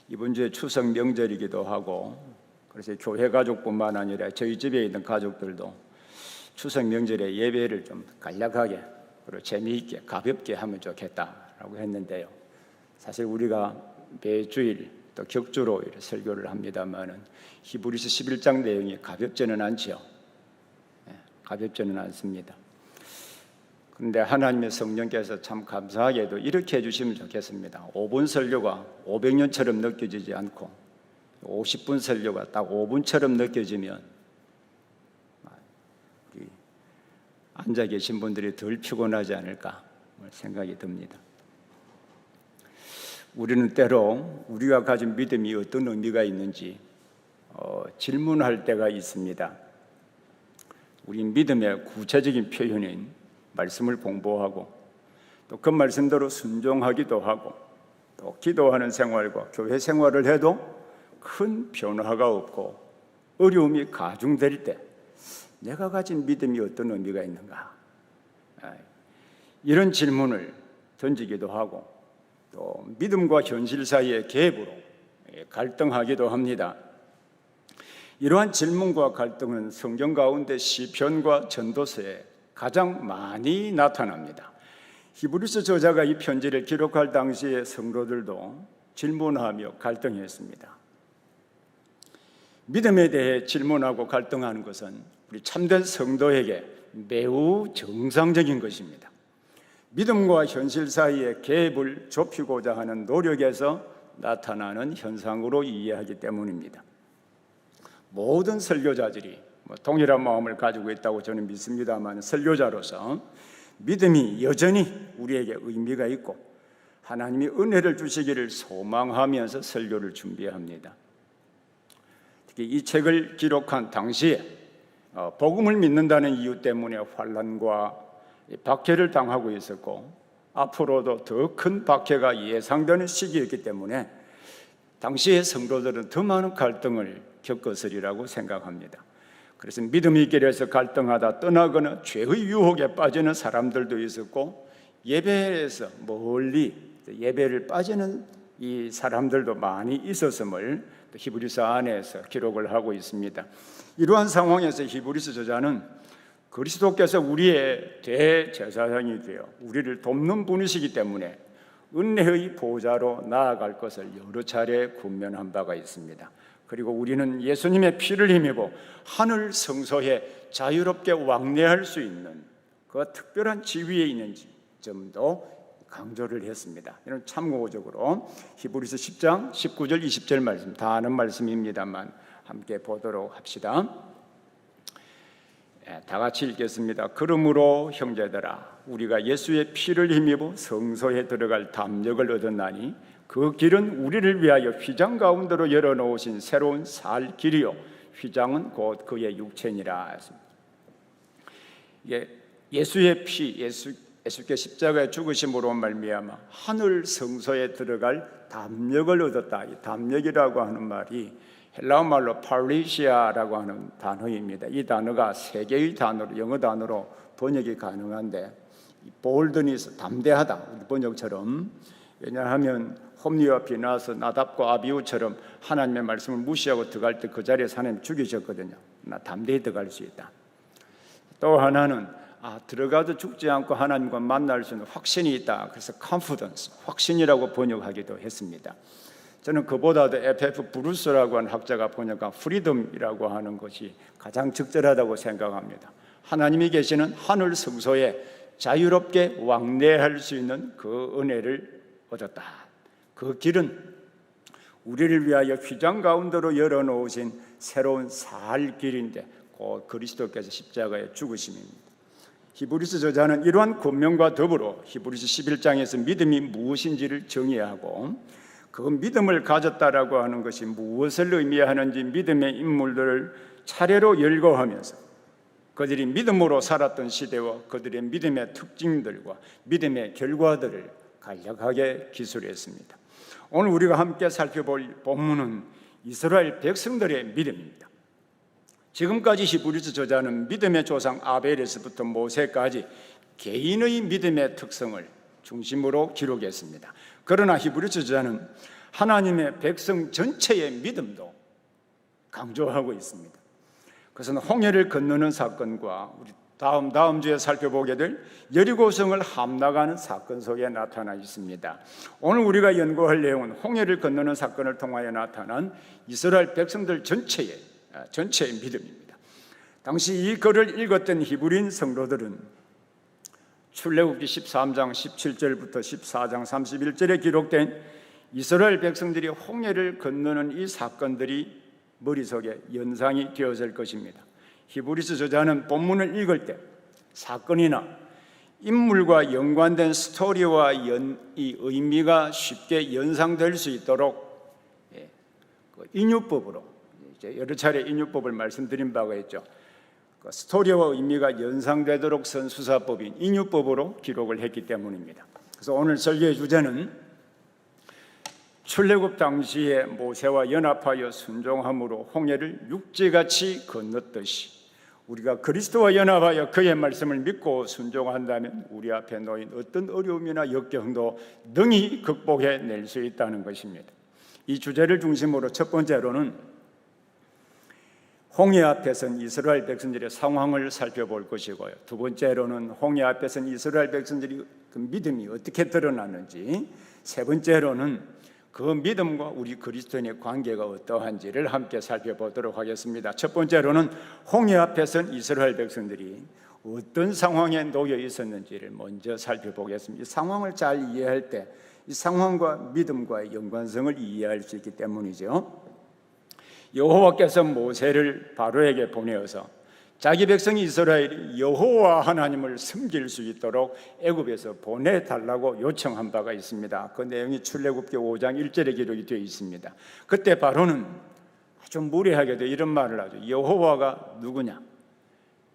이번 주에 추석 명절이기도 하고, 그래서 교회 가족뿐만 아니라 저희 집에 있는 가족들도 추석 명절에 예배를 좀 간략하게 그리고 재미있게 가볍게 하면 좋겠다라고 했는데요. 사실 우리가 매주일 또 격주로 설교를 합니다만은 히브리서 11장 내용이 가볍지는 않지요. 가볍지는 않습니다. 그런데 하나님의 성령께서 참 감사하게도 이렇게 해주시면 좋겠습니다. 5분 설교가 500년처럼 느껴지지 않고 50분 설교가 딱 5분처럼 느껴지면 우리 앉아 계신 분들이 덜 피곤하지 않을까 생각이 듭니다. 우리는 때로 우리가 가진 믿음이 어떤 의미가 있는지 질문할 때가 있습니다. 우리 믿음의 구체적인 표현인 말씀을 공부하고 또 그 말씀대로 순종하기도 하고 또 기도하는 생활과 교회 생활을 해도 큰 변화가 없고 어려움이 가중될 때 내가 가진 믿음이 어떤 의미가 있는가? 이런 질문을 던지기도 하고 또 믿음과 현실 사이의 갭으로 갈등하기도 합니다. 이러한 질문과 갈등은 성경 가운데 시편과 전도서에 가장 많이 나타납니다. 히브리서 저자가 이 편지를 기록할 당시의 성도들도 질문하며 갈등했습니다. 믿음에 대해 질문하고 갈등하는 것은 우리 참된 성도에게 매우 정상적인 것입니다. 믿음과 현실 사이의 갭을 좁히고자 하는 노력에서 나타나는 현상으로 이해하기 때문입니다. 모든 설교자들이 동일한 마음을 가지고 있다고 저는 믿습니다만 설교자로서 믿음이 여전히 우리에게 의미가 있고 하나님이 은혜를 주시기를 소망하면서 설교를 준비합니다. 특히 이 책을 기록한 당시에 복음을 믿는다는 이유 때문에 환난과 박해를 당하고 있었고 앞으로도 더 큰 박해가 예상되는 시기였기 때문에 당시의 성도들은 더 많은 갈등을 겪었으리라고 생각합니다. 그래서 믿음의 길에서 갈등하다 떠나거나 죄의 유혹에 빠지는 사람들도 있었고 예배에서 멀리 예배를 빠지는 이 사람들도 많이 있었음을 히브리서 안에서 기록을 하고 있습니다. 이러한 상황에서 히브리서 저자는 그리스도께서 우리의 대제사장이 되어 우리를 돕는 분이시기 때문에 은혜의 보좌로 나아갈 것을 여러 차례 군면한 바가 있습니다. 그리고 우리는 예수님의 피를 힘입어 하늘 성소에 자유롭게 왕래할 수 있는 그 특별한 지위에 있는 점도 강조를 했습니다. 이런 참고적으로 히브리서 10장 19절 20절 말씀 다 아는 말씀입니다만 함께 보도록 합시다. 다 같이 읽겠습니다. 그러므로 형제들아 우리가 예수의 피를 힘입어 성소에 들어갈 담력을 얻었나니 그 길은 우리를 위하여 휘장 가운데로 열어놓으신 새로운 살 길이요 휘장은 곧 그의 육체니라. 예수의 피, 예수께 십자가에 죽으심으로 말미암아 하늘 성소에 들어갈 담력을 얻었다. 이 담력이라고 하는 말이 헬라어 말로 파리시아라고 하는 단어입니다. 이 단어가 세 개의 단어로 영어 단어로 번역이 가능한데 볼드니스 담대하다 우리 번역처럼 왜냐하면 홈리와 비나스 나답과 아비우처럼 하나님의 말씀을 무시하고 들어갈 때 그 자리에서 하나님 죽이셨거든요. 나 담대히 들어갈 수 있다. 또 하나는 들어가도 죽지 않고 하나님과 만날 수 있는 확신이 있다. 그래서 confidence, 확신이라고 번역하기도 했습니다. 저는 그보다도 F.F. 브루스라고 하는 학자가 번역한 freedom이라고 하는 것이 가장 적절하다고 생각합니다. 하나님이 계시는 하늘 성소에 자유롭게 왕래할 수 있는 그 은혜를 얻었다. 그 길은 우리를 위하여 휘장 가운데로 열어놓으신 새로운 살 길인데 곧 그리스도께서 십자가에 죽으심입니다. 히브리서 저자는 이러한 권면과 더불어 히브리서 11장에서 믿음이 무엇인지를 정의하고 그 믿음을 가졌다라고 하는 것이 무엇을 의미하는지 믿음의 인물들을 차례로 열거하면서 그들이 믿음으로 살았던 시대와 그들의 믿음의 특징들과 믿음의 결과들을 간략하게 기술했습니다. 오늘 우리가 함께 살펴볼 본문은 이스라엘 백성들의 믿음입니다. 지금까지 히브리서 저자는 믿음의 조상 아벨에서부터 모세까지 개인의 믿음의 특성을 중심으로 기록했습니다. 그러나 히브리서 저자는 하나님의 백성 전체의 믿음도 강조하고 있습니다. 그것은 홍해를 건너는 사건과 우리 다음 주에 살펴보게 될 여리고성을 함락하는 사건 속에 나타나 있습니다. 오늘 우리가 연구할 내용은 홍해를 건너는 사건을 통하여 나타난 이스라엘 백성들 전체의 믿음입니다. 당시 이 글을 읽었던 히브리인 성도들은 출애굽기 13장 17절부터 14장 31절에 기록된 이스라엘 백성들이 홍해를 건너는 이 사건들이 머릿속에 연상이 되어질 것입니다. 히브리서 저자는 본문을 읽을 때 사건이나 인물과 연관된 스토리와 이 의미가 쉽게 연상될 수 있도록 인유법으로, 여러 차례 인유법을 말씀드린 바가 있죠. 스토리와 의미가 연상되도록 선수사법인 인유법으로 기록을 했기 때문입니다. 그래서 오늘 설교의 주제는 출애굽 당시에 모세와 연합하여 순종함으로 홍해를 육지같이 건넜듯이 우리가 그리스도와 연합하여 그의 말씀을 믿고 순종한다면 우리 앞에 놓인 어떤 어려움이나 역경도 능히 극복해낼 수 있다는 것입니다. 이 주제를 중심으로 첫 번째로는 홍해 앞에 선 이스라엘 백성들의 상황을 살펴볼 것이고요, 두 번째로는 홍해 앞에 선 이스라엘 백성들이 그 믿음이 어떻게 드러났는지, 세 번째로는 그 믿음과 우리 그리스도인의 관계가 어떠한지를 함께 살펴보도록 하겠습니다. 첫 번째로는 홍해 앞에 선 이스라엘 백성들이 어떤 상황에 놓여 있었는지를 먼저 살펴보겠습니다. 이 상황을 잘 이해할 때 이 상황과 믿음과의 연관성을 이해할 수 있기 때문이죠. 여호와께서 모세를 바로에게 보내어서 자기 백성 이스라엘이 여호와 하나님을 섬길 수 있도록 애굽에서 보내달라고 요청한 바가 있습니다. 그 내용이 출애굽기 5장 1절에 기록이 되어 있습니다. 그때 바로는 아주 무례하게도 이런 말을 하죠. 여호와가 누구냐?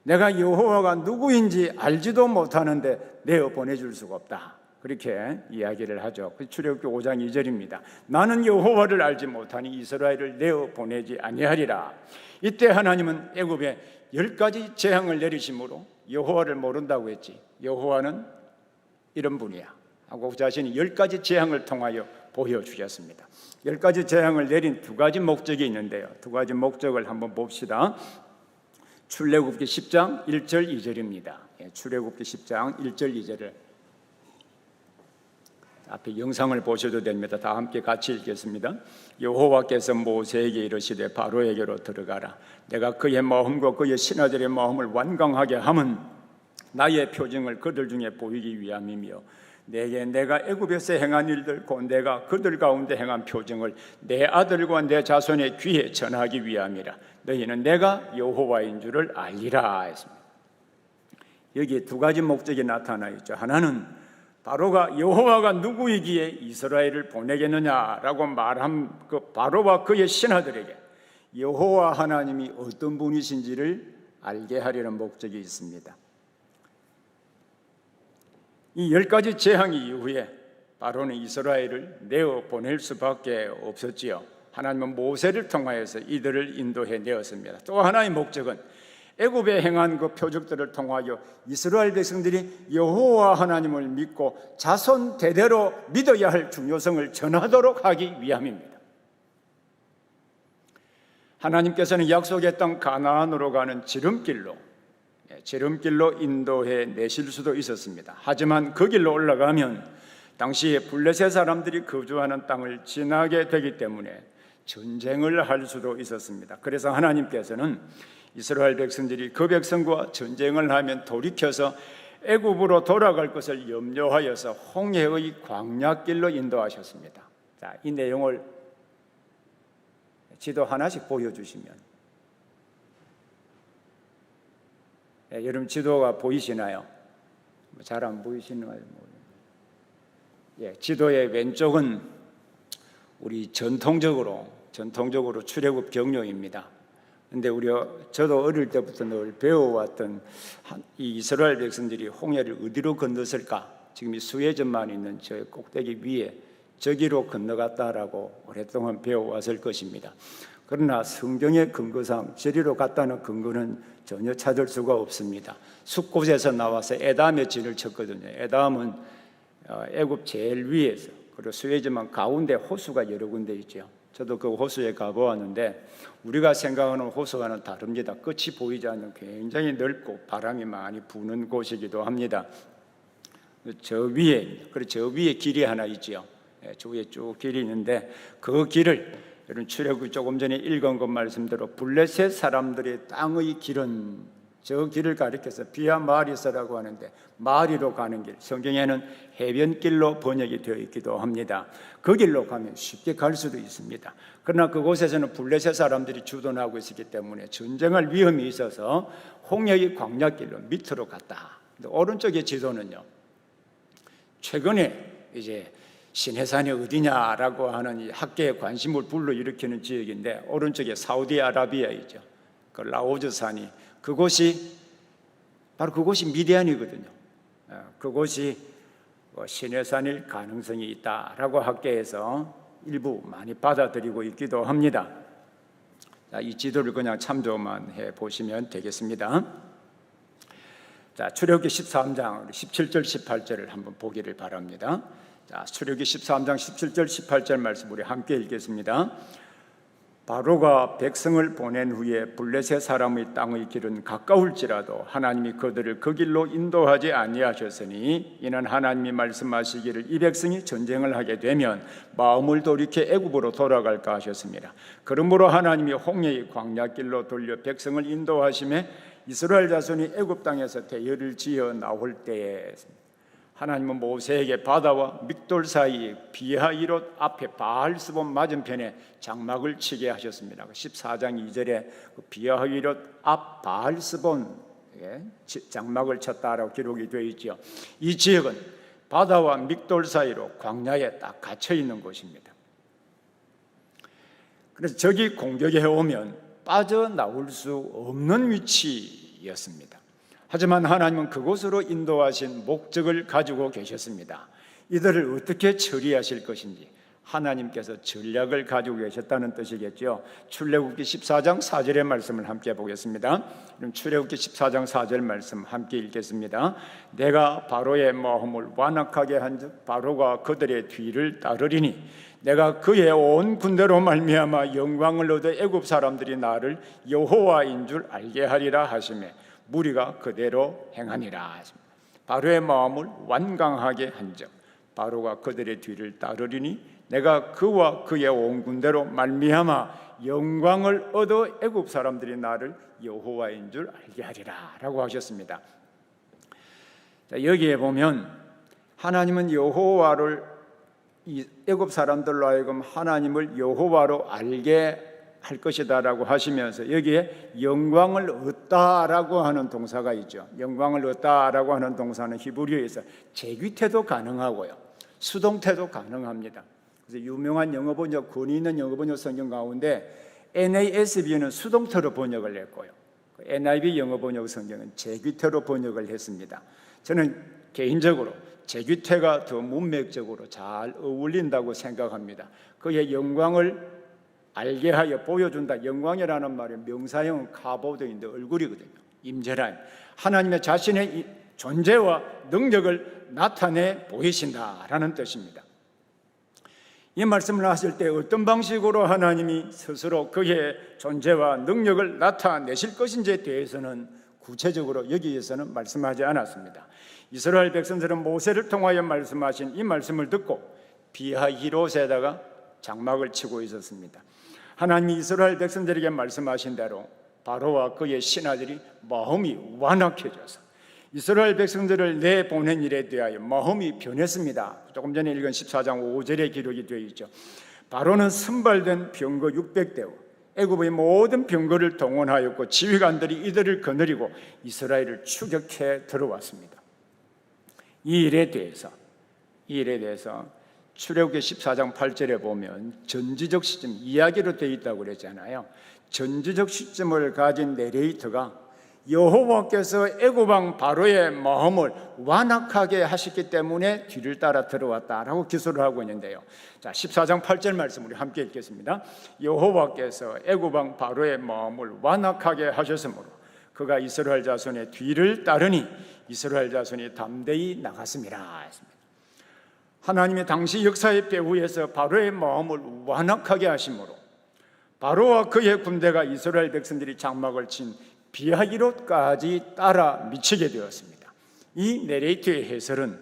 내가 여호와가 누구인지 알지도 못하는데 내어 보내줄 수가 없다. 그렇게 이야기를 하죠. 출애굽기 5장 2절입니다. 나는 여호와를 알지 못하니 이스라엘을 내어 보내지 아니하리라. 이때 하나님은 애굽에 10가지 재앙을 내리심으로 여호와를 모른다고 했지, 여호와는 이런 분이야 하고 자신이 10가지 재앙을 통하여 보여주셨습니다. 10가지 재앙을 내린 두 가지 목적이 있는데요, 두 가지 목적을 한번 봅시다. 출애굽기 10장 1절 2절입니다. 출애굽기 10장 1절 2절을 앞에 영상을 보셔도 됩니다. 다 함께 같이 읽겠습니다. 여호와께서 모세에게 이르시되 바로에게로 들어가라. 내가 그의 마음과 그의 신하들의 마음을 완강하게 함은 나의 표징을 그들 중에 보이기 위함이며 내게 내가 애굽에서 행한 일들 곧 내가 그들 가운데 행한 표징을 내 아들과 내 자손의 귀에 전하기 위함이라. 너희는 내가 여호와인 줄을 알리라 했습니다. 여기에 두 가지 목적이 나타나 있죠. 하나는 바로가 여호와가 누구이기에 이스라엘을 보내겠느냐라고 말한 그 바로와 그의 신하들에게 여호와 하나님이 어떤 분이신지를 알게 하려는 목적이 있습니다. 이 10가지 재앙 이후에 바로는 이스라엘을 내어 보낼 수밖에 없었지요. 하나님은 모세를 통하여서 이들을 인도해 내었습니다. 또 하나의 목적은 애굽에 행한 그 표적들을 통하여 이스라엘 백성들이 여호와 하나님을 믿고 자손 대대로 믿어야 할 중요성을 전하도록 하기 위함입니다. 하나님께서는 약속했던 가나안으로 가는 지름길로 인도해 내실 수도 있었습니다. 하지만 그 길로 올라가면 당시에 블레셋 사람들이 거주하는 땅을 지나게 되기 때문에 전쟁을 할 수도 있었습니다. 그래서 하나님께서는 이스라엘 백성들이 그 백성과 전쟁을 하면 돌이켜서 애굽으로 돌아갈 것을 염려하여서 홍해의 광야길로 인도하셨습니다. 자, 이 내용을 지도 하나씩 보여주시면, 여러분 지도가 보이시나요? 잘 안 보이시나요? 지도의 왼쪽은 우리 전통적으로 출애굽 경로입니다. 근데 저도 어릴 때부터 늘 배워왔던 이 이스라엘 백성들이 홍해를 어디로 건넜을까? 지금 이 수혜전만 있는 저 꼭대기 위에 저기로 건너갔다라고 오랫동안 배워왔을 것입니다. 그러나 성경의 근거상 저리로 갔다는 근거는 전혀 찾을 수가 없습니다. 숫곳에서 나와서 에담의 진을 쳤거든요. 에담은 애굽 제일 위에서 그리고 수에지만 가운데 호수가 여러 군데 있죠. 저도 그 호수에 가보았는데 우리가 생각하는 호수와는 다릅니다. 끝이 보이지 않는 굉장히 넓고 바람이 많이 부는 곳이기도 합니다. 저 위에 길이 하나 있지요. 저 위에 쭉 길이 있는데 그 길을 여러분 출애굽기 조금 전에 읽은 것 말씀대로 블레셋 사람들의 땅의 길은 저 길을 가리켜서 비아 마리스라고 하는데 마리로 가는 길, 성경에는 해변길로 번역이 되어 있기도 합니다. 그 길로 가면 쉽게 갈 수도 있습니다. 그러나 그곳에서는 블레셋 사람들이 주둔하고 있었기 때문에 전쟁할 위험이 있어서 홍해의 광야길로 밑으로 갔다. 오른쪽의 지도는요, 최근에 이제 시내산이 어디냐라고 하는 이 학계의 관심을 불러일으키는 지역인데 오른쪽에 사우디아라비아이죠. 그 라오즈산이 그곳이 미디안이거든요. 그곳이 시내산일 가능성이 있다라고 학계에서 일부 많이 받아들이고 있기도 합니다. 이 지도를 그냥 참조만 해 보시면 되겠습니다. 자, 출애굽기 13장 17절 18절을 한번 보기를 바랍니다. 자, 출애굽기 13장 17절 18절 말씀 우리 함께 읽겠습니다. 바로가 백성을 보낸 후에 블레셋 사람의 땅의 길은 가까울지라도 하나님이 그들을 그 길로 인도하지 아니하셨으니 이는 하나님이 말씀하시기를 이 백성이 전쟁을 하게 되면 마음을 돌이켜 애굽으로 돌아갈까 하셨습니다. 그러므로 하나님이 홍해의 광야길로 돌려 백성을 인도하심에 이스라엘 자손이 애굽 땅에서 대열을 지어 나올 때에 하나님은 모세에게 바다와 믹돌 사이 비하이롯 앞에 바알스본 맞은편에 장막을 치게 하셨습니다. 14장 2절에 비하이롯 앞 바알스본에 장막을 쳤다라고 기록이 되어 있죠. 이 지역은 바다와 믹돌 사이로 광야에 딱 갇혀 있는 곳입니다. 그래서 적이 공격해 오면 빠져나올 수 없는 위치였습니다. 하지만 하나님은 그곳으로 인도하신 목적을 가지고 계셨습니다. 이들을 어떻게 처리하실 것인지 하나님께서 전략을 가지고 계셨다는 뜻이겠죠. 출애굽기 14장 4절의 말씀을 함께 보겠습니다. 그럼 출애굽기 14장 4절 말씀 함께 읽겠습니다. 내가 바로의 마음을 완악하게 한즉 바로가 그들의 뒤를 따르리니 내가 그의 온 군대로 말미암아 영광을 얻어 애굽 사람들이 나를 여호와인 줄 알게 하리라 하시매 무리가 그대로 행하니라. 바로의 마음을 완강하게 한즉 바로가 그들의 뒤를 따르리니 내가 그와 그의 온 군대로 말미암아 영광을 얻어 애굽 사람들이 나를 여호와인 줄 알게 하리라 라고 하셨습니다. 자, 여기에 보면 하나님은 여호와를 이 애굽 사람들로 하여금 하나님을 여호와로 알게 할 것이다라고 하시면서 여기에 영광을 얻다라고 하는 동사가 있죠. 영광을 얻다라고 하는 동사는 히브리어에서 재귀태도 가능하고요, 수동태도 가능합니다. 그래서 유명한 영어 번역, 권위 있는 영어 번역 성경 가운데 NASB는 수동태로 번역을 했고요, NIV 영어 번역 성경은 재귀태로 번역을 했습니다. 저는 개인적으로 재귀태가 더 문맥적으로 잘 어울린다고 생각합니다. 그의 영광을 알게 하여 보여준다. 영광이라는 말은 명사형은 카보드인데 얼굴이거든요. 임재란 하나님의 자신의 존재와 능력을 나타내 보이신다라는 뜻입니다. 이 말씀을 하실 때 어떤 방식으로 하나님이 스스로 그의 존재와 능력을 나타내실 것인지에 대해서는 구체적으로 여기에서는 말씀하지 않았습니다. 이스라엘 백성들은 모세를 통하여 말씀하신 이 말씀을 듣고 비하히롯에다가 장막을 치고 있었습니다. 하나님이 이스라엘 백성들에게 말씀하신 대로 바로와 그의 신하들이 마음이 완악해져서 이스라엘 백성들을 내보낸 일에 대하여 마음이 변했습니다. 조금 전에 읽은 14장 5절에 기록이 되어 있죠. 바로는 선발된 병거 600대와 애굽의 모든 병거를 동원하였고 지휘관들이 이들을 거느리고 이스라엘을 추격해 들어왔습니다. 이 일에 대해서 출애굽기 14장 8절에 보면 전지적 시점, 이야기로 되어 있다고 그랬잖아요. 전지적 시점을 가진 내레이터가 여호와께서 애굽왕 바로의 마음을 완악하게 하셨기 때문에 뒤를 따라 들어왔다라고 기술을 하고 있는데요. 자, 14장 8절 말씀 우리 함께 읽겠습니다. 여호와께서 애굽왕 바로의 마음을 완악하게 하셨으므로 그가 이스라엘 자손의 뒤를 따르니 이스라엘 자손이 담대히 나갔습니다. 하나님의 당시 역사의 배후에서 바로의 마음을 완악하게 하심으로 바로와 그의 군대가 이스라엘 백성들이 장막을 친 비하기롯까지 따라 미치게 되었습니다. 이 내레이트의 해설은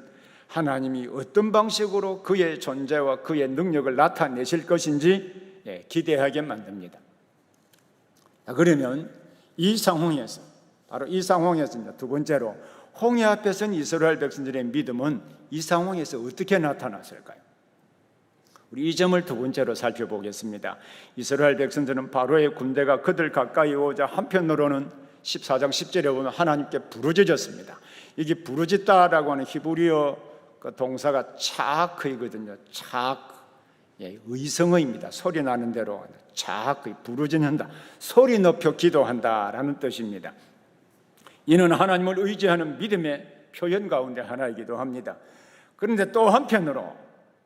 하나님이 어떤 방식으로 그의 존재와 그의 능력을 나타내실 것인지 기대하게 만듭니다. 그러면 이 상황에서 바로 이 상황에서 두 번째로 홍해 앞에 선 이스라엘 백성들의 믿음은 이 상황에서 어떻게 나타났을까요? 우리 이 점을 두 번째로 살펴보겠습니다. 이스라엘 백성들은 바로의 군대가 그들 가까이 오자 한편으로는 14장 10절에 보면 하나님께 부르짖었습니다. 이게 부르짖다라고 하는 히브리어 그 동사가 차크이거든요. 의성어입니다. 소리 나는 대로 차크, 부르짖는다, 소리 높여 기도한다라는 뜻입니다. 이는 하나님을 의지하는 믿음의 표현 가운데 하나이기도 합니다. 그런데 또 한편으로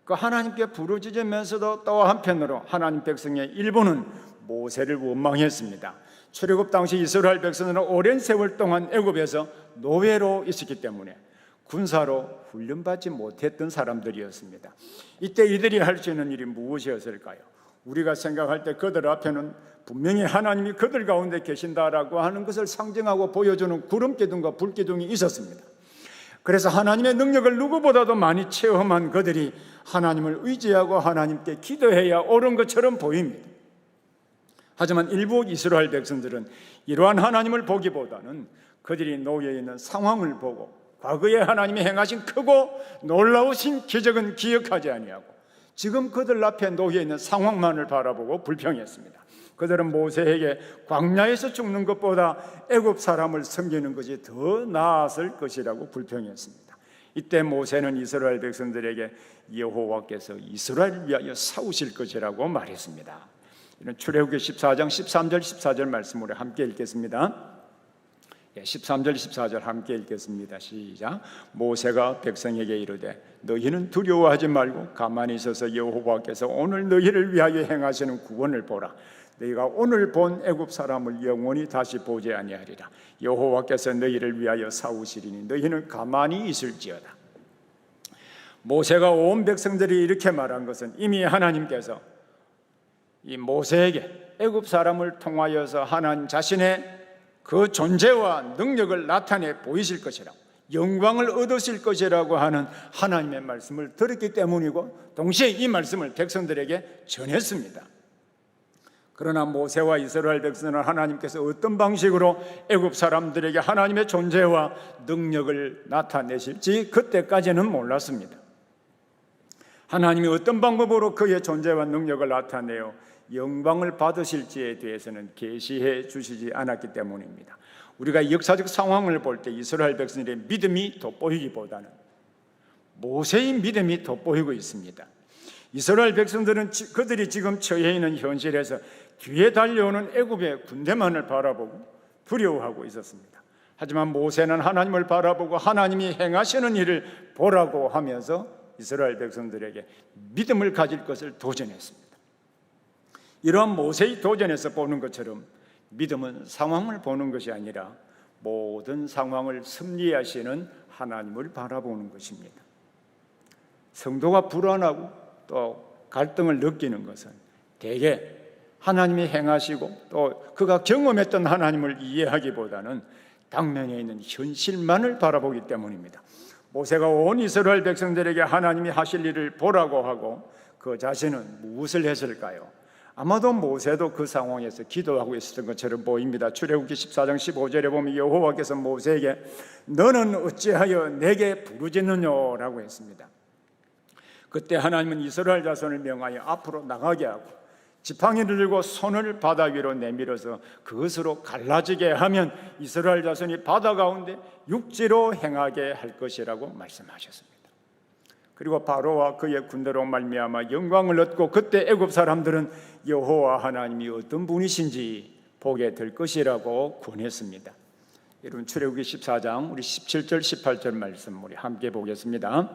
그 하나님께 부르짖으면서도 또 한편으로 하나님 백성의 일부는 모세를 원망했습니다. 출애굽 당시 이스라엘 백성들은 오랜 세월 동안 애굽에서 노예로 있었기 때문에 군사로 훈련받지 못했던 사람들이었습니다. 이때 이들이 할 수 있는 일이 무엇이었을까요? 우리가 생각할 때 그들 앞에는 분명히 하나님이 그들 가운데 계신다라고 하는 것을 상징하고 보여주는 구름기둥과 불기둥이 있었습니다. 그래서 하나님의 능력을 누구보다도 많이 체험한 그들이 하나님을 의지하고 하나님께 기도해야 옳은 것처럼 보입니다. 하지만 일부 이스라엘 백성들은 이러한 하나님을 보기보다는 그들이 놓여 있는 상황을 보고 과거에 하나님이 행하신 크고 놀라우신 기적은 기억하지 아니하고 지금 그들 앞에 놓여 있는 상황만을 바라보고 불평했습니다. 그들은 모세에게 광야에서 죽는 것보다 애굽 사람을 섬기는 것이 더 나았을 것이라고 불평했습니다. 이때 모세는 이스라엘 백성들에게 여호와께서 이스라엘을 위하여 싸우실 것이라고 말했습니다. 이런 출애굽기 14장 13절 14절 말씀으로 함께 읽겠습니다. 13절 14절 함께 읽겠습니다. 시작. 모세가 백성에게 이르되 너희는 두려워하지 말고 가만히 있어서 여호와께서 오늘 너희를 위하여 행하시는 구원을 보라. 너희가 오늘 본 애굽 사람을 영원히 다시 보지 아니하리라. 여호와께서 너희를 위하여 싸우시리니 너희는 가만히 있을지어다. 모세가 온 백성들이 이렇게 말한 것은 이미 하나님께서 이 모세에게 애굽 사람을 통하여서 하나님 자신의 그 존재와 능력을 나타내 보이실 것이라고, 영광을 얻으실 것이라고 하는 하나님의 말씀을 들었기 때문이고 동시에 이 말씀을 백성들에게 전했습니다. 그러나 모세와 이스라엘 백성은 하나님께서 어떤 방식으로 애굽 사람들에게 하나님의 존재와 능력을 나타내실지 그때까지는 몰랐습니다. 하나님이 어떤 방법으로 그의 존재와 능력을 나타내어 영광을 받으실지에 대해서는 계시해 주시지 않았기 때문입니다. 우리가 역사적 상황을 볼 때 이스라엘 백성들의 믿음이 돋보이기보다는 모세의 믿음이 돋보이고 있습니다. 이스라엘 백성들은 그들이 지금 처해 있는 현실에서 뒤에 달려오는 애굽의 군대만을 바라보고 두려워하고 있었습니다. 하지만 모세는 하나님을 바라보고 하나님이 행하시는 일을 보라고 하면서 이스라엘 백성들에게 믿음을 가질 것을 도전했습니다. 이러한 모세의 도전에서 보는 것처럼 믿음은 상황을 보는 것이 아니라 모든 상황을 섭리하시는 하나님을 바라보는 것입니다. 성도가 불안하고 또 갈등을 느끼는 것은 대개 하나님이 행하시고 또 그가 경험했던 하나님을 이해하기보다는 당면에 있는 현실만을 바라보기 때문입니다. 모세가 온 이스라엘 백성들에게 하나님이 하실 일을 보라고 하고 그 자신은 무엇을 했을까요? 아마도 모세도 그 상황에서 기도하고 있었던 것처럼 보입니다. 출애굽기 14장 15절에 보면 여호와께서 모세에게 너는 어찌하여 내게 부르짖느냐라고 했습니다. 그때 하나님은 이스라엘 자손을 명하여 앞으로 나가게 하고 지팡이를 들고 손을 바다 위로 내밀어서 그것으로 갈라지게 하면 이스라엘 자손이 바다 가운데 육지로 행하게 할 것이라고 말씀하셨습니다. 그리고 바로와 그의 군대로 말미암아 영광을 얻고 그때 애굽 사람들은 여호와 하나님이 어떤 분이신지 보게 될 것이라고 권했습니다. 여러분 출애굽기 14장 우리 17절 18절 말씀 우리 함께 보겠습니다.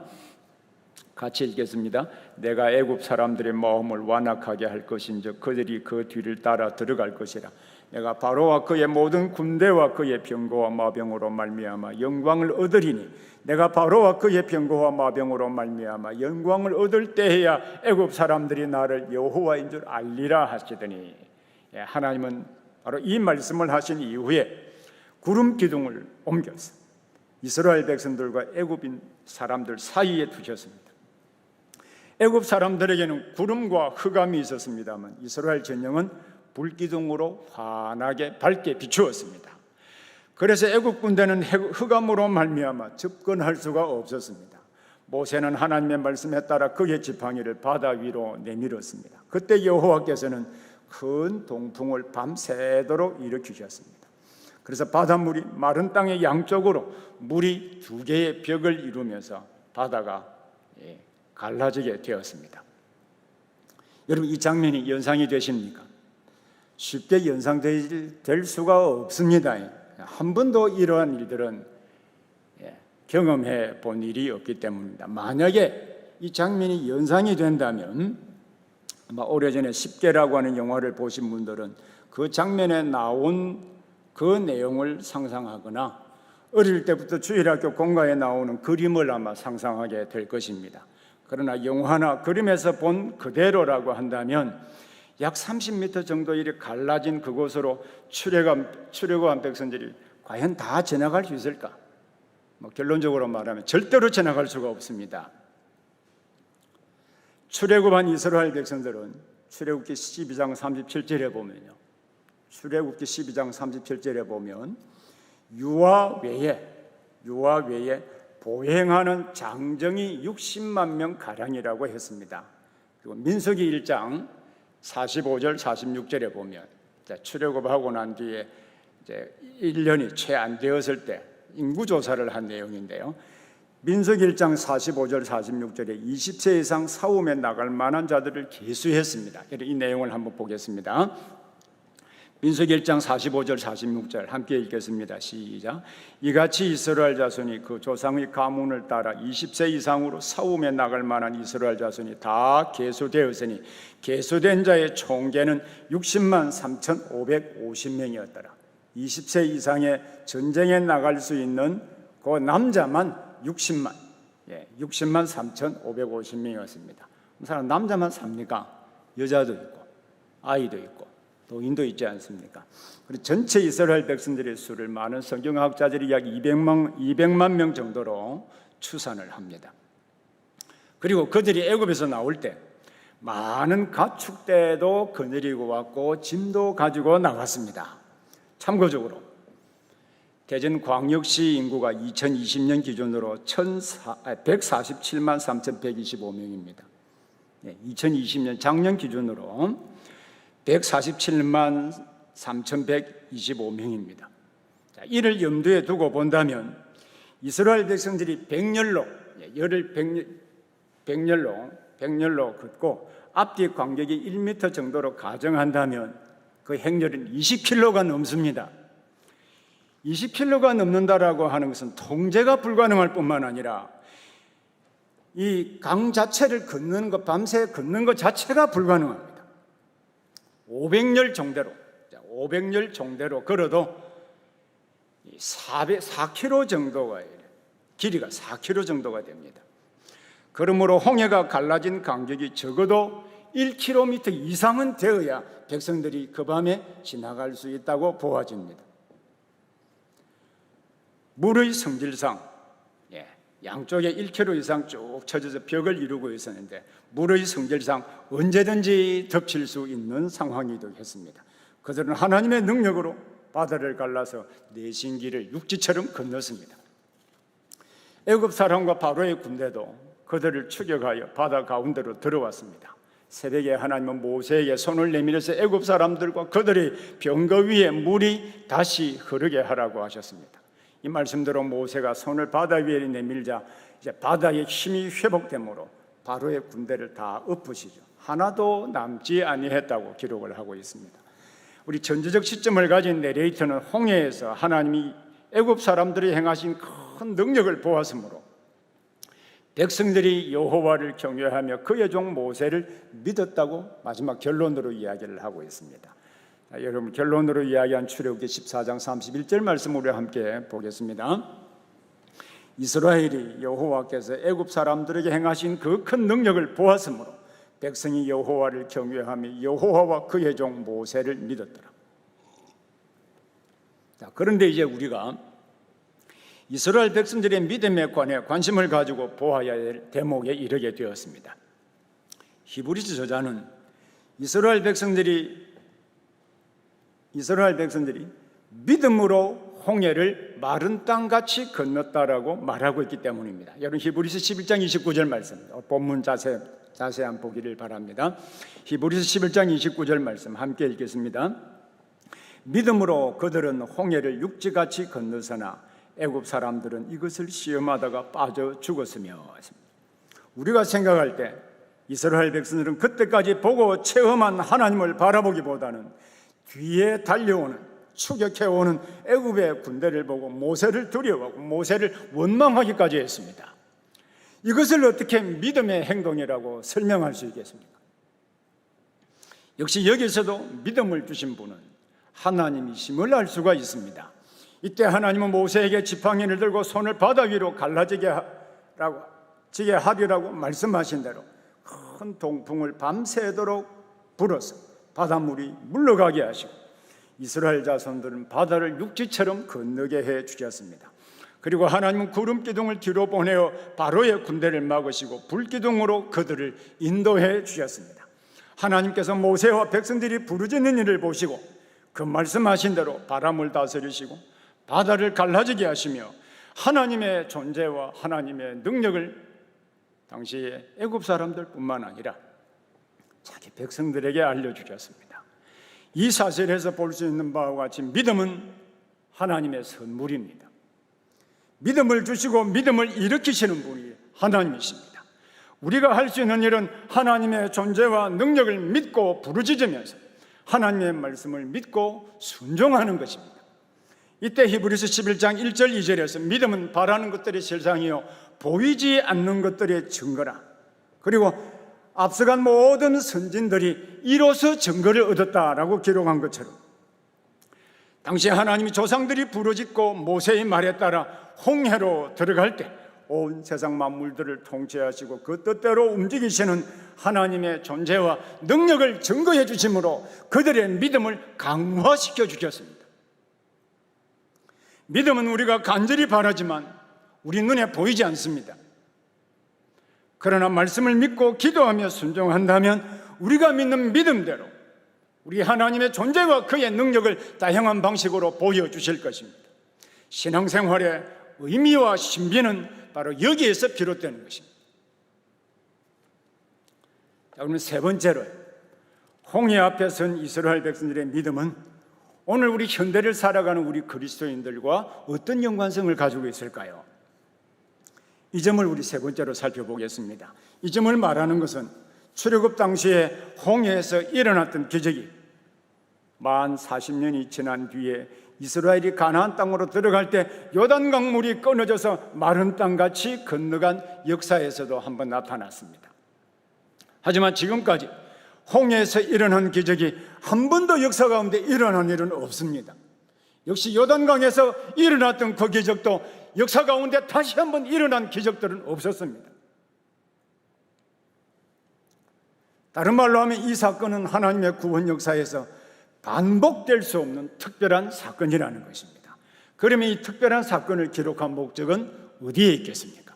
같이 읽겠습니다. 내가 애굽 사람들의 마음을 완악하게 할 것인즉 그들이 그 뒤를 따라 들어갈 것이라. 내가 바로와 그의 모든 군대와 그의 병거와 마병으로 말미암아 영광을 얻으리니 내가 바로와 그의 병거와 마병으로 말미암아 영광을 얻을 때에야 애굽 사람들이 나를 여호와인 줄 알리라 하시더니, 하나님은 바로 이 말씀을 하신 이후에 구름 기둥을 옮겨서 이스라엘 백성들과 애굽인 사람들 사이에 두셨습니다. 애굽 사람들에게는 구름과 흑암이 있었습니다만 이스라엘 전령은 불기둥으로 환하게 밝게 비추었습니다. 그래서 애굽 군대는 흑암으로 말미암아 접근할 수가 없었습니다. 모세는 하나님의 말씀에 따라 그의 지팡이를 바다 위로 내밀었습니다. 그때 여호와께서는 큰 동풍을 밤새도록 일으키셨습니다. 그래서 바닷물이 마른 땅의 양쪽으로 물이 두 개의 벽을 이루면서 바다가 갈라지게 되었습니다. 여러분, 이 장면이 연상이 되십니까? 쉽게 연상될 수가 없습니다. 한 번도 이러한 일들은 경험해 본 일이 없기 때문입니다. 만약에 이 장면이 연상이 된다면 아마 오래전에 10개라고 하는 영화를 보신 분들은 그 장면에 나온 그 내용을 상상하거나 어릴 때부터 주일학교 공과에 나오는 그림을 아마 상상하게 될 것입니다. 그러나 영화나 그림에서 본 그대로라고 한다면 약 30m 정도 이렇게 갈라진 그곳으로 출애굽한 백성들이 과연 다 지나갈 수 있을까? 결론적으로 말하면 절대로 지나갈 수가 없습니다. 출애굽한 이스라엘 백성들은 출애굽기 12장 37절에 보면요, 출애굽기 12장 37절에 보면 유아 외에 보행하는 장정이 60만 명 가량이라고 했습니다. 그리고 민수기 1장 45절 46절에 보면 출애굽하고 난 뒤에 이제 1년이 채 안 되었을 때 인구 조사를 한 내용인데요. 민수기 1장 45절 46절에 20세 이상 사움에 나갈 만한 자들을 계수했습니다. 이 내용을 한번 보겠습니다. 민수기 1장 45절 46절 함께 읽겠습니다. 시작. 이같이 이스라엘 자손이 그 조상의 가문을 따라 20세 이상으로 사움에 나갈 만한 이스라엘 자손이 다 계수되었으니 계수된 자의 총계는 60만 3,550명이었더라. 20세 이상의 전쟁에 나갈 수 있는 그 남자만 60만 3,550명이었습니다. 사람 남자만 삽니까? 여자도 있고 아이도 있고 노인도 있지 않습니까? 그리고 전체 이스라엘 백성들의 수를 많은 성경학자들이 약 200만 명 정도로 추산을 합니다. 그리고 그들이 애굽에서 나올 때 많은 가축대도 거느리고 왔고 짐도 가지고 나갔습니다. 참고적으로 대전 광역시 인구가 2020년 기준으로 147만 3,125명입니다. 2020년 작년 기준으로 147만 3,125명입니다. 이를 염두에 두고 본다면 이스라엘 백성들이 백렬로 걷고 앞뒤 간격이 1m 정도로 가정한다면 그 행렬은 20km가 넘습니다. 20km가 넘는다라고 하는 것은 통제가 불가능할 뿐만 아니라 이 강 자체를 걷는 것, 밤새 걷는 것 자체가 불가능합니다. 500열 정도로 걸어도 4km 정도가, 길이가 4km 정도가 됩니다. 그러므로 홍해가 갈라진 간격이 적어도 1km 이상은 되어야 백성들이 그 밤에 지나갈 수 있다고 보아집니다. 물의 성질상 양쪽에 1km 이상 쭉 쳐져서 벽을 이루고 있었는데 물의 성질상 언제든지 덮칠 수 있는 상황이 되겠습니다. 그들은 하나님의 능력으로 바다를 갈라서 내신기를 육지처럼 건넜습니다. 애굽 사람과 바로의 군대도 그들을 추격하여 바다 가운데로 들어왔습니다. 새벽에 하나님은 모세에게 손을 내밀어서 애굽 사람들과 그들의 병거 위에 물이 다시 흐르게 하라고 하셨습니다. 이 말씀대로 모세가 손을 바다 위에 내밀자 이제 바다의 힘이 회복되므로 바로의 군대를 다 엎으시죠. 하나도 남지 아니했다고 기록을 하고 있습니다. 우리 전제적 시점을 가진 내레이터는 홍해에서 하나님이 애굽 사람들이 행하신 큰 능력을 보았으므로 백성들이 여호와를 경외하며 그의 종 모세를 믿었다고 마지막 결론으로 이야기를 하고 있습니다. 여러분, 결론으로 이야기한 출애굽기 14장 31절 말씀을 우리 함께 보겠습니다. 이스라엘이 여호와께서 애굽 사람들에게 행하신 그 큰 능력을 보았으므로 백성이 여호와를 경외하며 여호와와 그의 종 모세를 믿었더라. 자, 그런데 이제 우리가 이스라엘 백성들의 믿음에 관해 관심을 가지고 보아야 할 대목에 이르게 되었습니다. 히브리서 저자는 이스라엘 백성들이 믿음으로 홍해를 마른 땅같이 건넜다라고 말하고 있기 때문입니다. 여러분, 히브리서 11장 29절 말씀, 본문 자세한 보기를 바랍니다. 히브리서 11장 29절 말씀 함께 읽겠습니다. 믿음으로 그들은 홍해를 육지같이 건너서나 애굽 사람들은 이것을 시험하다가 빠져 죽었으며. 우리가 생각할 때 이스라엘 백성들은 그때까지 보고 체험한 하나님을 바라보기보다는 뒤에 달려오는, 추격해오는 애굽의 군대를 보고 모세를 두려워하고 모세를 원망하기까지 했습니다. 이것을 어떻게 믿음의 행동이라고 설명할 수 있겠습니까? 역시 여기서도 믿음을 주신 분은 하나님이심을 알 수가 있습니다. 이때 하나님은 모세에게 지팡이를 들고 손을 바다 위로 갈라지게 하리라고 말씀하신 대로 큰 동풍을 밤새도록 불어서 바닷물이 물러가게 하시고 이스라엘 자손들은 바다를 육지처럼 건너게 해 주셨습니다. 그리고 하나님은 구름 기둥을 뒤로 보내어 바로의 군대를 막으시고 불 기둥으로 그들을 인도해 주셨습니다. 하나님께서 모세와 백성들이 부르짖는 일을 보시고 그 말씀하신 대로 바람을 다스리시고 바다를 갈라지게 하시며 하나님의 존재와 하나님의 능력을 당시에 애굽 사람들뿐만 아니라 자기 백성들에게 알려주셨습니다. 이 사실에서 볼 수 있는 바와 같이 믿음은 하나님의 선물입니다. 믿음을 주시고 믿음을 일으키시는 분이 하나님이십니다. 우리가 할 수 있는 일은 하나님의 존재와 능력을 믿고 부르짖으면서 하나님의 말씀을 믿고 순종하는 것입니다. 이때 히브리서 11장 1절 2절에서 믿음은 바라는 것들의 실상이요 보이지 않는 것들의 증거라. 그리고 앞서간 모든 선진들이 이로써 증거를 얻었다라고 기록한 것처럼 당시 하나님이 조상들이 부르짖고 모세의 말에 따라 홍해로 들어갈 때 온 세상 만물들을 통치하시고 그 뜻대로 움직이시는 하나님의 존재와 능력을 증거해 주심으로 그들의 믿음을 강화시켜 주셨습니다. 믿음은 우리가 간절히 바라지만 우리 눈에 보이지 않습니다. 그러나 말씀을 믿고 기도하며 순종한다면 우리가 믿는 믿음대로 우리 하나님의 존재와 그의 능력을 다양한 방식으로 보여주실 것입니다. 신앙생활의 의미와 신비는 바로 여기에서 비롯되는 것입니다. 자, 그러면 세 번째로 홍해 앞에 선 이스라엘 백성들의 믿음은 오늘 우리 현대를 살아가는 우리 그리스도인들과 어떤 연관성을 가지고 있을까요? 이 점을 우리 세 번째로 살펴보겠습니다. 이 점을 말하는 것은 출애굽 당시에 홍해에서 일어났던 기적이 만 40년이 지난 뒤에 이스라엘이 가나안 땅으로 들어갈 때 요단강 물이 끊어져서 마른 땅같이 건너간 역사에서도 한번 나타났습니다. 하지만 지금까지 홍해에서 일어난 기적이 한 번도 역사 가운데 일어난 일은 없습니다. 역시 요단강에서 일어났던 그 기적도 역사 가운데 다시 한번 일어난 기적들은 없었습니다. 다른 말로 하면 이 사건은 하나님의 구원 역사에서 반복될 수 없는 특별한 사건이라는 것입니다. 그러면 이 특별한 사건을 기록한 목적은 어디에 있겠습니까?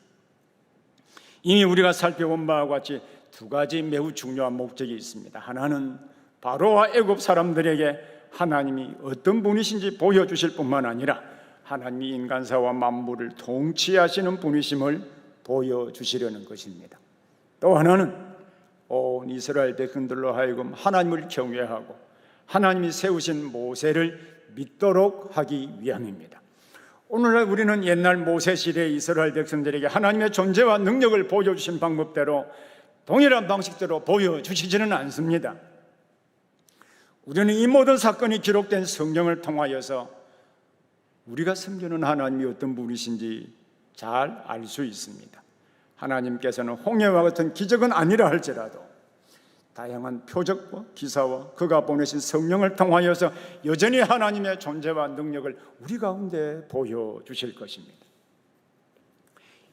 이미 우리가 살펴본 바와 같이 두 가지 매우 중요한 목적이 있습니다. 하나는 바로와 애굽 사람들에게 하나님이 어떤 분이신지 보여주실 뿐만 아니라 하나님이 인간사와 만물을 통치하시는 분이심을 보여주시려는 것입니다. 또 하나는 온 이스라엘 백성들로 하여금 하나님을 경외하고 하나님이 세우신 모세를 믿도록 하기 위함입니다. 오늘날 우리는 옛날 모세 시대의 이스라엘 백성들에게 하나님의 존재와 능력을 보여주신 방법대로 동일한 방식대로 보여주시지는 않습니다. 우리는 이 모든 사건이 기록된 성경을 통하여서 우리가 섬기는 하나님이 어떤 분이신지 잘 알 수 있습니다. 하나님께서는 홍해와 같은 기적은 아니라 할지라도 다양한 표적과 기사와 그가 보내신 성령을 통하여서 여전히 하나님의 존재와 능력을 우리 가운데 보여주실 것입니다.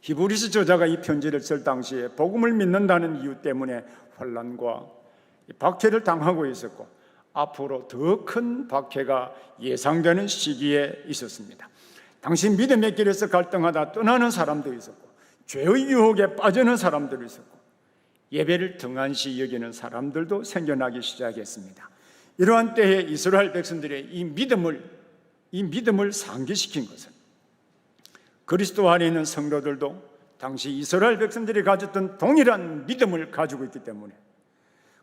히브리서 저자가 이 편지를 쓸 당시에 복음을 믿는다는 이유 때문에 환난과 박해를 당하고 있었고 앞으로 더 큰 박해가 예상되는 시기에 있었습니다. 당시 믿음의 길에서 갈등하다 떠나는 사람도 있었고 죄의 유혹에 빠지는 사람들도 있었고 예배를 등한시 여기는 사람들도 생겨나기 시작했습니다. 이러한 때에 이스라엘 백성들의 이 믿음을 상기시킨 것은 그리스도 안에 있는 성도들도 당시 이스라엘 백성들이 가졌던 동일한 믿음을 가지고 있기 때문에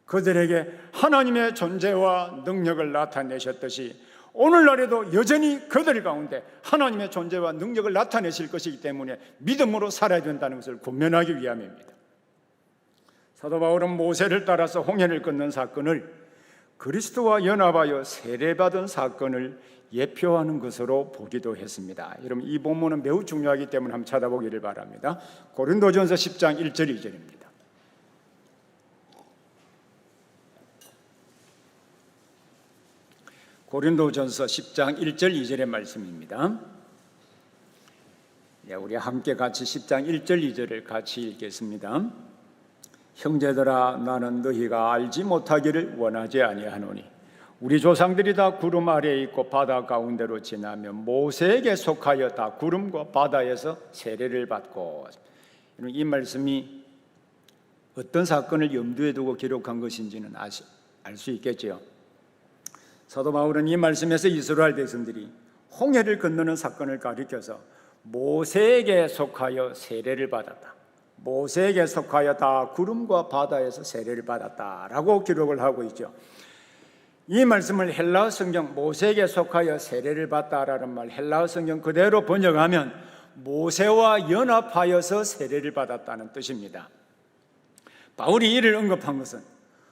그들에게 하나님의 존재와 능력을 나타내셨듯이 오늘날에도 여전히 그들 가운데 하나님의 존재와 능력을 나타내실 것이기 때문에 믿음으로 살아야 된다는 것을 권면하기 위함입니다. 사도 바울은 모세를 따라서 홍해를 건넌 사건을 그리스도와 연합하여 세례받은 사건을 예표하는 것으로 보기도 했습니다. 여러분, 이 본문은 매우 중요하기 때문에 한번 찾아보기를 바랍니다. 고린도전서 10장 1절 2절입니다. 고린도전서 10장 1절 2절의 말씀입니다. 우리 함께 같이 10장 1절 2절을 같이 읽겠습니다. 형제들아, 나는 너희가 알지 못하기를 원하지 아니하노니 우리 조상들이 다 구름 아래에 있고 바다 가운데로 지나며 모세에게 속하여 다 구름과 바다에서 세례를 받고. 이 말씀이 어떤 사건을 염두에 두고 기록한 것인지는 알 수 있겠지요. 사도 바울은 이 말씀에서 이스라엘 백성들이 홍해를 건너는 사건을 가리켜서 모세에게 속하여 세례를 받았다, 모세에게 속하여 다 구름과 바다에서 세례를 받았다라고 기록을 하고 있죠. 이 말씀을 헬라어 성경 모세에게 속하여 세례를 받다라는 말 헬라어 성경 그대로 번역하면 모세와 연합하여서 세례를 받았다는 뜻입니다. 바울이 이를 언급한 것은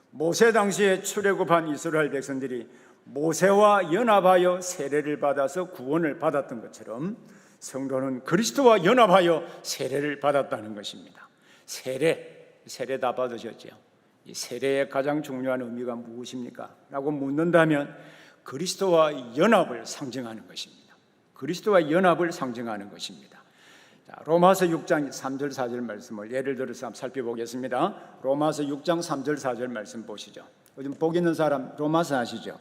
모세 당시에 출애굽한 이스라엘 백성들이 모세와 연합하여 세례를 받아서 구원을 받았던 것처럼 성도는 그리스도와 연합하여 세례를 받았다는 것입니다. 세례 다 받으셨죠? 이 세례의 가장 중요한 의미가 무엇입니까? 라고 묻는다면 그리스도와 연합을 상징하는 것입니다. 그리스도와 연합을 상징하는 것입니다. 자, 로마서 6장 3절 4절 말씀을 예를 들어서 한번 살펴보겠습니다. 로마서 6장 3절 4절 말씀 보시죠. 요즘 복 있는 사람 로마서 아시죠?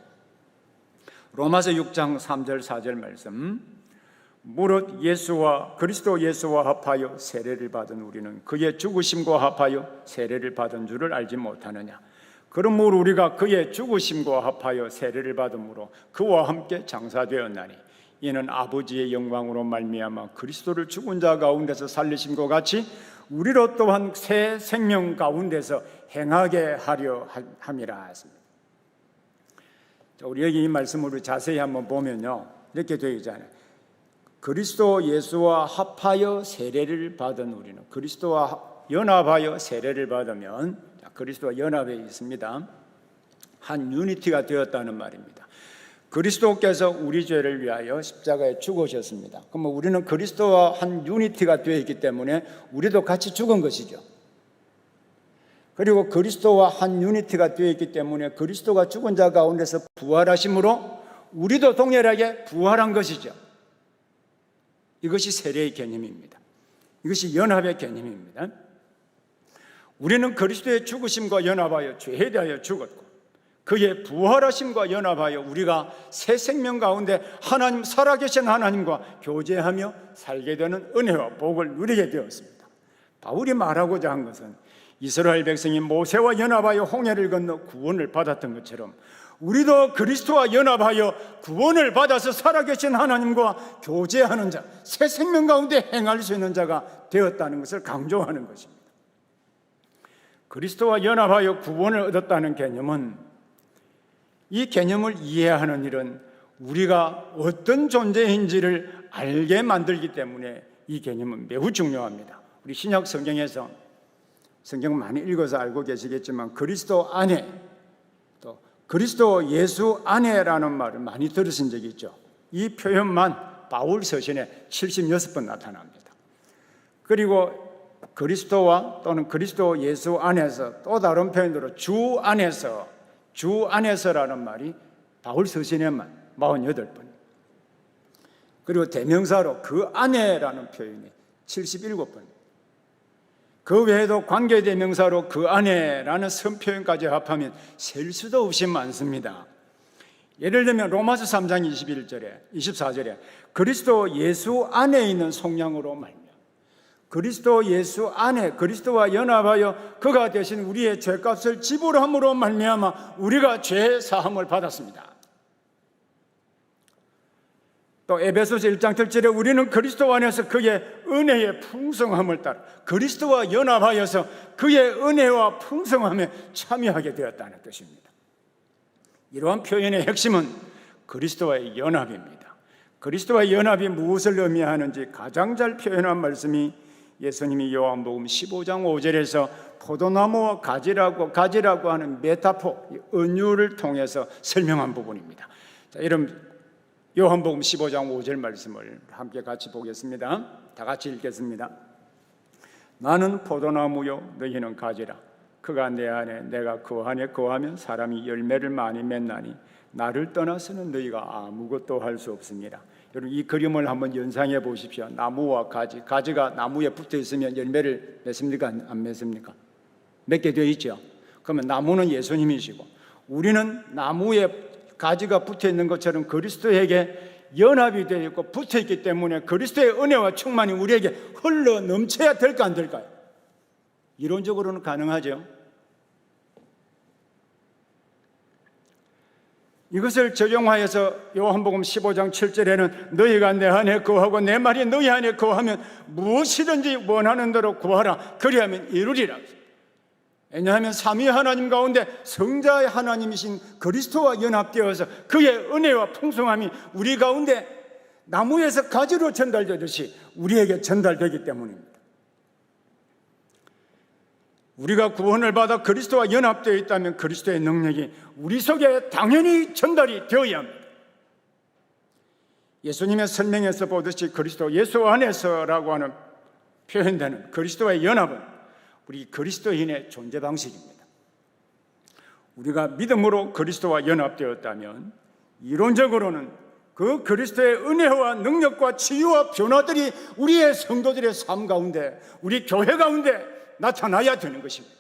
로마서 6장 3절 4절 말씀, 무릇 그리스도 예수와 합하여 세례를 받은 우리는 그의 죽으심과 합하여 세례를 받은 줄을 알지 못하느냐. 그러므로 우리가 그의 죽으심과 합하여 세례를 받음으로 그와 함께 장사되었나니 이는 아버지의 영광으로 말미암아 그리스도를 죽은 자 가운데서 살리심과 같이 우리로 또한 새 생명 가운데서 행하게 하려 함이라 했습니다. 우리 여기 이 말씀을 자세히 한번 보면요, 이렇게 되어 있잖아요. 그리스도 예수와 합하여 세례를 받은 우리는, 그리스도와 연합하여 세례를 받으면 그리스도와 연합해 있습니다. 한 유니티가 되었다는 말입니다. 그리스도께서 우리 죄를 위하여 십자가에 죽으셨습니다. 그러면 우리는 그리스도와 한 유니티가 되어 있기 때문에 우리도 같이 죽은 것이죠. 그리고 그리스도와 한 유니티가 되어 있기 때문에 그리스도가 죽은 자 가운데서 부활하심으로 우리도 동일하게 부활한 것이죠. 이것이 세례의 개념입니다. 이것이 연합의 개념입니다. 우리는 그리스도의 죽으심과 연합하여 죄에 대하여 죽었고 그의 부활하심과 연합하여 우리가 새 생명 가운데 하나님, 살아계신 하나님과 교제하며 살게 되는 은혜와 복을 누리게 되었습니다. 바울이 말하고자 한 것은 이스라엘 백성이 모세와 연합하여 홍해를 건너 구원을 받았던 것처럼 우리도 그리스도와 연합하여 구원을 받아서 살아계신 하나님과 교제하는 자, 새 생명 가운데 행할 수 있는 자가 되었다는 것을 강조하는 것입니다. 그리스도와 연합하여 구원을 얻었다는 개념은, 이 개념을 이해하는 일은 우리가 어떤 존재인지를 알게 만들기 때문에 이 개념은 매우 중요합니다. 우리 신약 성경에서, 성경 많이 읽어서 알고 계시겠지만 그리스도 안에, 또 그리스도 예수 안에라는 말을 많이 들으신 적이 있죠. 이 표현만 바울 서신에 76번 나타납니다. 그리고 그리스도와 또는 그리스도 예수 안에서, 또 다른 표현으로 주 안에서라는 말이 바울 서신에만 48번, 그리고 대명사로 그 안에라는 표현이 77번, 그 외에도 관계대명사로 그 안에라는 선표현까지 합하면 셀 수도 없이 많습니다. 예를 들면 로마서 3장 24절에 그리스도 예수 안에 있는 속량으로 말며, 그리스도 예수 안에 그리스도와 연합하여 그가 대신 우리의 죄값을 지불함으로 말미암아 우리가 죄 사함을 받았습니다. 또 에베소서 1장 7절에 우리는 그리스도 안에서 그의 은혜의 풍성함을 따라 그리스도와 연합하여서 그의 은혜와 풍성함에 참여하게 되었다는 뜻입니다. 이러한 표현의 핵심은 그리스도와의 연합입니다. 그리스도와의 연합이 무엇을 의미하는지 가장 잘 표현한 말씀이 예수님이 요한복음 15장 5절에서 포도나무와 가지라고 하는 메타포, 은유를 통해서 설명한 부분입니다. 자, 여러분 요한복음 15장 5절 말씀을 함께 같이 보겠습니다. 다 같이 읽겠습니다. 나는 포도나무요 너희는 가지라. 그가 내 안에 내가 그 안에 거하면 사람이 열매를 많이 맺나니 나를 떠나서는 너희가 아무것도 할 수 없습니다. 여러분 이 그림을 한번 연상해 보십시오. 나무와 가지가 나무에 붙어 있으면 열매를 맺습니까? 안 맺습니까? 맺게 되어 있죠. 그러면 나무는 예수님이시고 우리는 나무에 가지가 붙어 있는 것처럼 그리스도에게 연합이 되어 있고 붙어 있기 때문에 그리스도의 은혜와 충만이 우리에게 흘러 넘쳐야 될까 안 될까요? 이론적으로는 가능하죠. 이것을 적용하여서 요한복음 15장 7절에는 너희가 내 안에 거하고 내 말이 너희 안에 거하면 무엇이든지 원하는 대로 구하라 그리하면 이루리라. 왜냐하면 삼위 하나님 가운데 성자의 하나님이신 그리스도와 연합되어서 그의 은혜와 풍성함이 우리 가운데 나무에서 가지로 전달되듯이 우리에게 전달되기 때문입니다. 우리가 구원을 받아 그리스도와 연합되어 있다면 그리스도의 능력이 우리 속에 당연히 전달이 되어야 합니다. 예수님의 설명에서 보듯이 그리스도 예수 안에서라고 하는 표현되는 그리스도와의 연합은 우리 그리스도인의 존재 방식입니다. 우리가 믿음으로 그리스도와 연합되었다면 이론적으로는 그 그리스도의 은혜와 능력과 치유와 변화들이 우리의 성도들의 삶 가운데, 우리 교회 가운데 나타나야 되는 것입니다.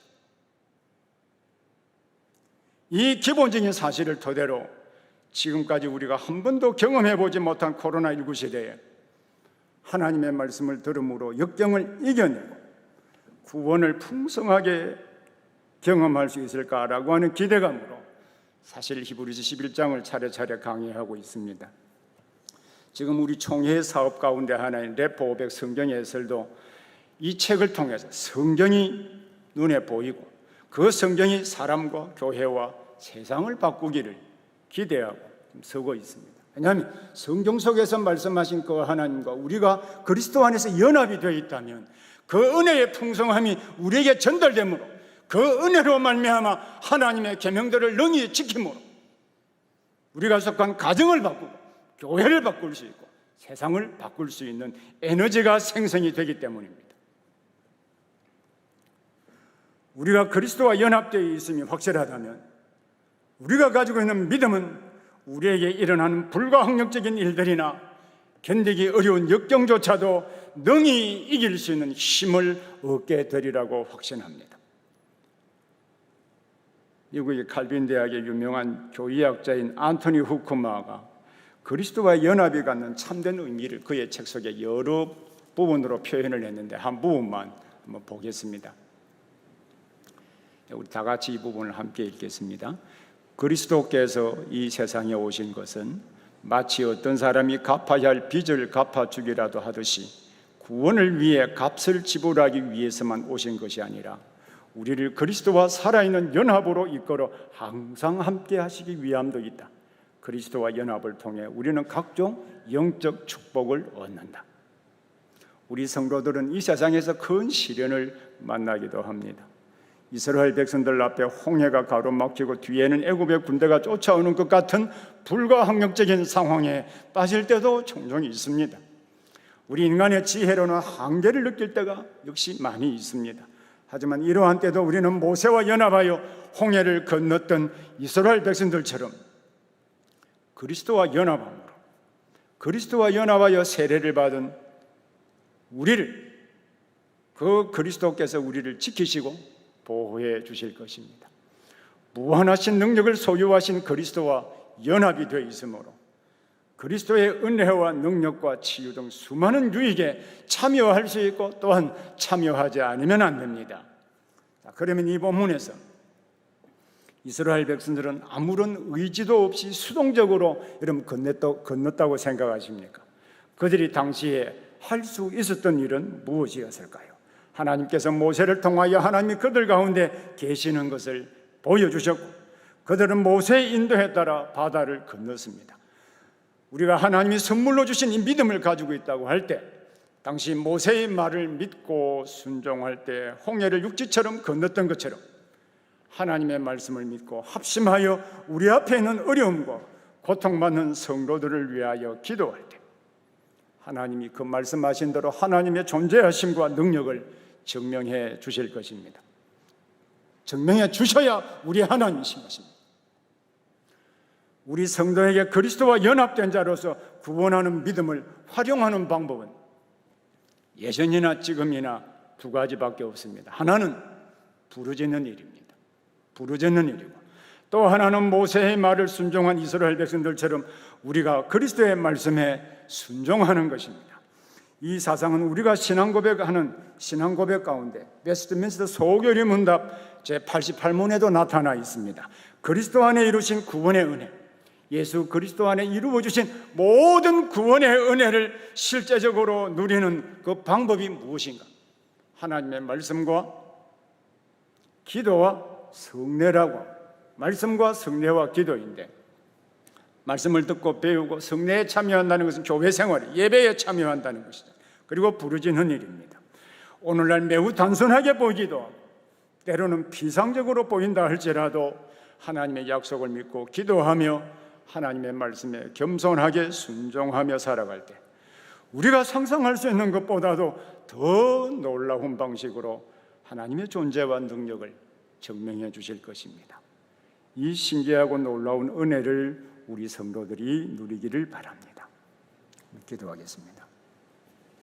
이 기본적인 사실을 토대로 지금까지 우리가 한 번도 경험해 보지 못한 코로나19 시대에 하나님의 말씀을 들음으로 역경을 이겨내고 구원을 풍성하게 경험할 수 있을까라고 하는 기대감으로 사실 히브리서 11장을 차례차례 강의하고 있습니다. 지금 우리 총회 사업 가운데 하나인 래퍼 500 성경 해설도 이 책을 통해서 성경이 눈에 보이고 그 성경이 사람과 교회와 세상을 바꾸기를 기대하고 서고 있습니다. 왜냐하면 성경 속에서 말씀하신 그 하나님과 우리가 그리스도 안에서 연합이 되어 있다면 그 은혜의 풍성함이 우리에게 전달되므로 그 은혜로 말미암아 하나님의 계명들을 능히 지킴으로 우리가 속한 가정을 바꾸고 교회를 바꿀 수 있고 세상을 바꿀 수 있는 에너지가 생성이 되기 때문입니다. 우리가 그리스도와 연합되어 있음이 확실하다면 우리가 가지고 있는 믿음은 우리에게 일어나는 불가항력적인 일들이나 견디기 어려운 역경조차도 능히 이길 수 있는 힘을 얻게 되리라고 확신합니다. 미국의 칼빈 대학의 유명한 교의학자인 안토니 후크마가 그리스도와 연합이 갖는 참된 의미를 그의 책 속에 여러 부분으로 표현을 했는데 한 부분만 한번 보겠습니다. 우리 다 같이 이 부분을 함께 읽겠습니다. 그리스도께서 이 세상에 오신 것은 마치 어떤 사람이 갚아야 할 빚을 갚아주기라도 하듯이 구원을 위해 값을 지불하기 위해서만 오신 것이 아니라 우리를 그리스도와 살아있는 연합으로 이끌어 항상 함께 하시기 위함도 있다. 그리스도와 연합을 통해 우리는 각종 영적 축복을 얻는다. 우리 성도들은 이 세상에서 큰 시련을 만나기도 합니다. 이스라엘 백성들 앞에 홍해가 가로막히고 뒤에는 애굽의 군대가 쫓아오는 것 같은 불가항력적인 상황에 빠질 때도 종종 있습니다. 우리 인간의 지혜로는 한계를 느낄 때가 역시 많이 있습니다. 하지만 이러한 때도 우리는 모세와 연합하여 홍해를 건넜던 이스라엘 백성들처럼 그리스도와 연합함으로, 그리스도와 연합하여 세례를 받은 우리를, 그 그리스도께서 우리를 지키시고 보호해 주실 것입니다. 무한하신 능력을 소유하신 그리스도와 연합이 되어 있으므로 그리스도의 은혜와 능력과 치유 등 수많은 유익에 참여할 수 있고 또한 참여하지 않으면 안 됩니다. 그러면 이 본문에서 이스라엘 백성들은 아무런 의지도 없이 수동적으로 여러분 건넜다고 생각하십니까? 그들이 당시에 할 수 있었던 일은 무엇이었을까요? 하나님께서 모세를 통하여 하나님이 그들 가운데 계시는 것을 보여주셨고 그들은 모세의 인도에 따라 바다를 건넜습니다. 우리가 하나님이 선물로 주신 이 믿음을 가지고 있다고 할 때, 당시 모세의 말을 믿고 순종할 때 홍해를 육지처럼 건넜던 것처럼 하나님의 말씀을 믿고 합심하여 우리 앞에 있는 어려움과 고통받는 성도들을 위하여 기도할 때 하나님이 그 말씀하신 대로 하나님의 존재하심과 능력을 증명해 주실 것입니다. 증명해 주셔야 우리 하나님이신 것입니다. 우리 성도에게 그리스도와 연합된 자로서 구원하는 믿음을 활용하는 방법은 예전이나 지금이나 두 가지밖에 없습니다. 하나는 부르짖는 일입니다. 부르짖는 일이고, 또 하나는 모세의 말을 순종한 이스라엘 백성들처럼 우리가 그리스도의 말씀에 순종하는 것입니다. 이 사상은 우리가 신앙 고백하는 신앙 고백 가운데 웨스트민스터 소교리 문답 제88문에도 나타나 있습니다. 그리스도 안에 이루신 구원의 은혜, 예수 그리스도 안에 이루어 주신 모든 구원의 은혜를 실제적으로 누리는 그 방법이 무엇인가? 하나님의 말씀과 기도와 성례라고, 말씀과 성례와 기도인데, 말씀을 듣고 배우고 성례에 참여한다는 것은 교회 생활, 예배에 참여한다는 것이죠. 그리고 부르짖는 일입니다. 오늘날 매우 단순하게 보이기도 하고 때로는 비상적으로 보인다 할지라도 하나님의 약속을 믿고 기도하며 하나님의 말씀에 겸손하게 순종하며 살아갈 때 우리가 상상할 수 있는 것보다도 더 놀라운 방식으로 하나님의 존재와 능력을 증명해 주실 것입니다. 이 신기하고 놀라운 은혜를 우리 성도들이 누리기를 바랍니다. 기도하겠습니다.